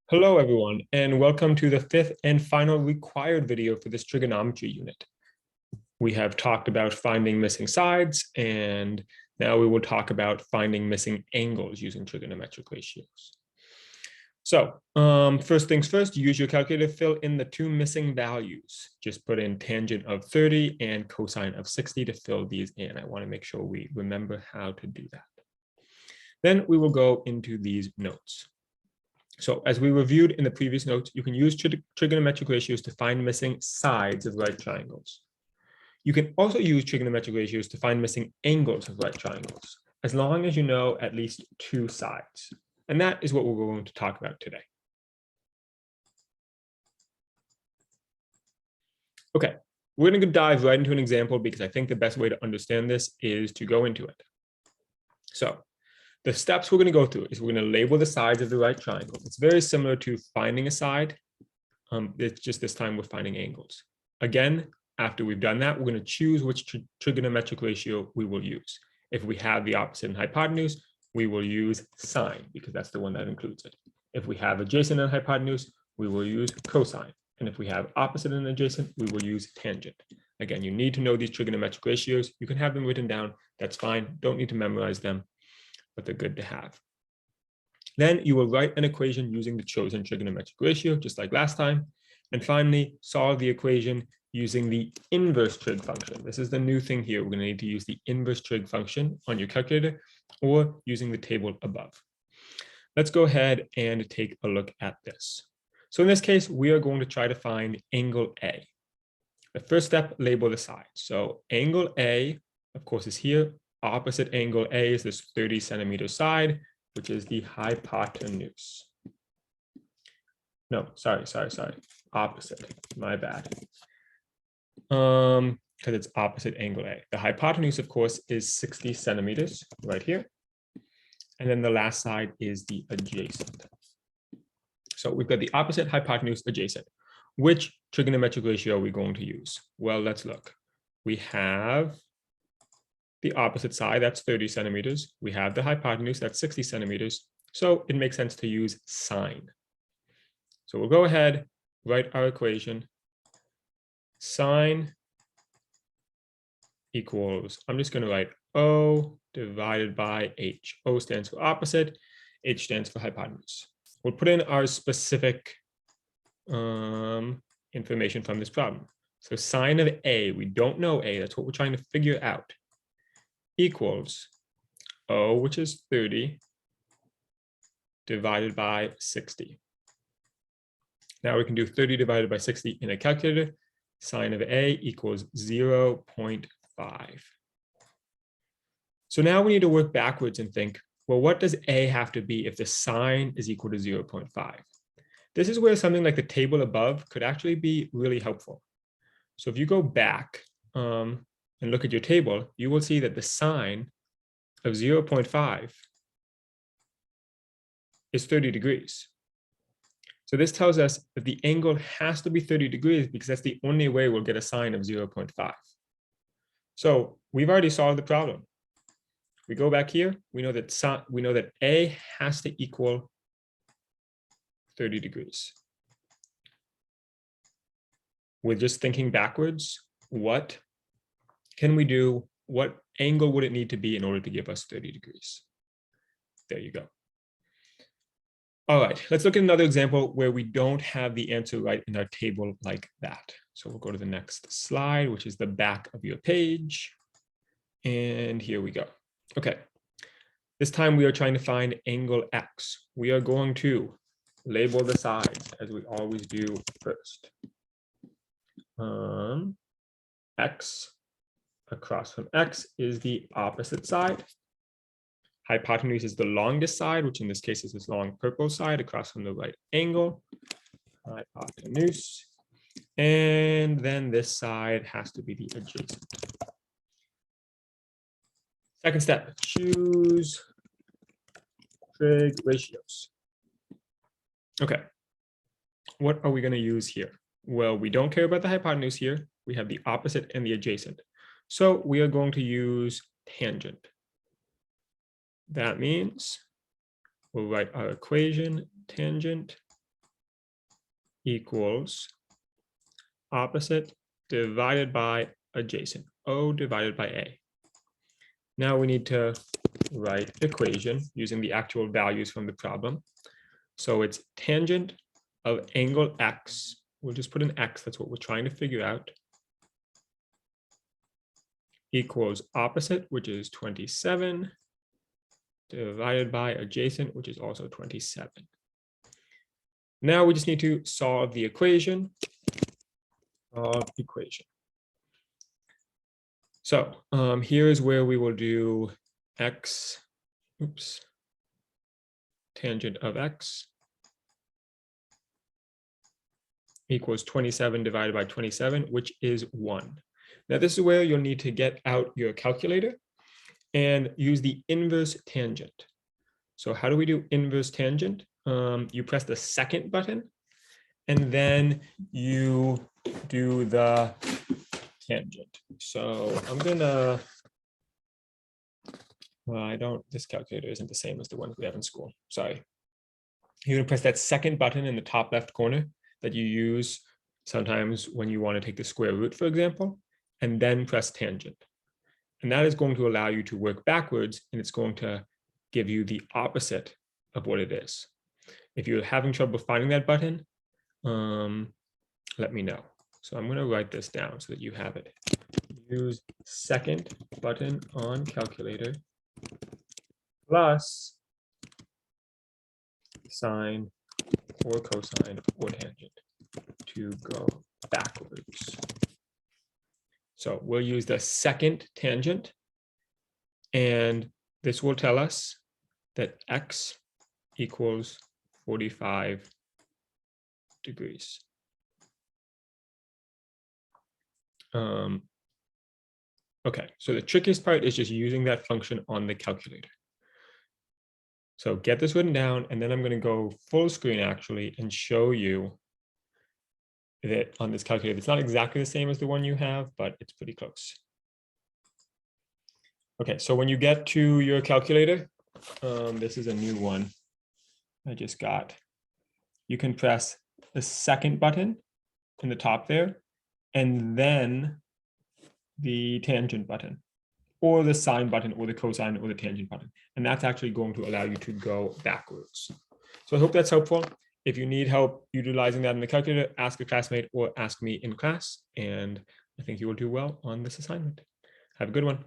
Hello, everyone, and welcome to the fifth and final required video for this trigonometry unit. We have talked about finding missing sides, and now we will talk about finding missing angles using trigonometric ratios. So first things first, use your calculator to fill in the two missing values. Just put in tangent of 30 and cosine of 60 to fill these in. I want to make sure we remember how to do that. Then we will go into these notes. So as we reviewed in the previous notes, you can use trigonometric ratios to find missing sides of right triangles. You can also use trigonometric ratios to find missing angles of right triangles, as long as you know at least two sides. And that is what we're going to talk about today. Okay, we're going to dive right into an example because I think the best way to understand this is to go into it. So the steps we're going to go through is we're going to label the sides of the right triangle. It's very similar to finding a side. It's just this time we're finding angles. Again, after we've done that, we're going to choose which trigonometric ratio we will use. If we have the opposite and hypotenuse, we will use sine because that's the one that includes it. If we have adjacent and hypotenuse, we will use cosine. And if we have opposite and adjacent, we will use tangent. Again, you need to know these trigonometric ratios. You can have them written down. That's fine. Don't need to memorize them, but they're good to have. Then you will write an equation using the chosen trigonometric ratio, just like last time. And finally, solve the equation using the inverse trig function. This is the new thing here. We're going to need to use the inverse trig function on your calculator or using the table above. Let's go ahead and take a look at this. So in this case, we are going to try to find angle A. The first step, label the sides. So angle A, of course, is here. Opposite angle A is this 30 centimeter side, which is the hypotenuse. No, sorry. Opposite, my bad. Because it's opposite angle A. The hypotenuse, of course, is 60 centimeters right here. And then the last side is the adjacent. So we've got the opposite, hypotenuse, adjacent. Which trigonometric ratio are we going to use? Well, let's look. We have the opposite side, that's 30 centimeters. We have the hypotenuse, that's 60 centimeters. So it makes sense to use sine. So we'll go ahead, write our equation. Sine equals, I'm just going to write O divided by H. O stands for opposite, H stands for hypotenuse. We'll put in our specific information from this problem. So sine of A, we don't know A, that's what we're trying to figure out, equals O, which is 30, divided by 60. Now we can do 30 divided by 60 in a calculator. Sine of A equals 0.5. So now we need to work backwards and think, well, what does A have to be if the sine is equal to 0.5? This is where something like the table above could actually be really helpful. So if you go back and look at your table, you will see that the sine of 0.5 is 30 degrees. So this tells us that the angle has to be 30 degrees because that's the only way we'll get a sine of 0.5. So we've already solved the problem. We go back here, we know that A has to equal 30 degrees. We're just thinking backwards. What can we do? What angle would it need to be in order to give us 30 degrees? There you go. All right, let's look at another example where we don't have the answer right in our table like that. So we'll go to the next slide, which is the back of your page. And here we go. Okay, this time we are trying to find angle X. We are going to label the sides as we always do first. X across from X is the opposite side. Hypotenuse is the longest side, which in this case is this long purple side across from the right angle. Hypotenuse. And then this side has to be the adjacent. Second step, choose trig ratios. Okay, what are we going to use here? Well, we don't care about the hypotenuse here. We have the opposite and the adjacent. So we are going to use tangent. That means we'll write our equation, tangent equals opposite divided by adjacent, O divided by A. Now we need to write equation using the actual values from the problem. So it's tangent of angle X. We'll just put an X, that's what we're trying to figure out, equals opposite, which is 27, divided by adjacent, which is also 27. Now we just need to solve the equation of equation. So here's where we will do X, tangent of X equals 27 divided by 27, which is 1. Now this is where you'll need to get out your calculator and use the inverse tangent. So how do we do inverse tangent? You press the second button and then you do the tangent. So I'm gonna, this calculator isn't the same as the ones we have in school. Sorry. You're gonna press that second button in the top left corner that you use sometimes when you want to take the square root, for example, and then press tangent. And that is going to allow you to work backwards, and it's going to give you the opposite of what it is. If you're having trouble finding that button, let me know. So I'm going to write this down so that you have it. Use second button on calculator plus sine or cosine or tangent to go backwards. So we'll use the second tangent, and this will tell us that X equals 45 degrees. Okay, so the trickiest part is just using that function on the calculator. So get this written down, and then I'm going to go full screen actually and show you that on this calculator. It's not exactly the same as the one you have, but it's pretty close. Okay, so when you get to your calculator, this is a new one I just got. You can press the second button in the top there, and then the tangent button, or the sine button, or the cosine, or the tangent button. And that's actually going to allow you to go backwards. So I hope that's helpful. If you need help utilizing that in the calculator, ask a classmate or ask me in class, and I think you will do well on this assignment. Have a good one.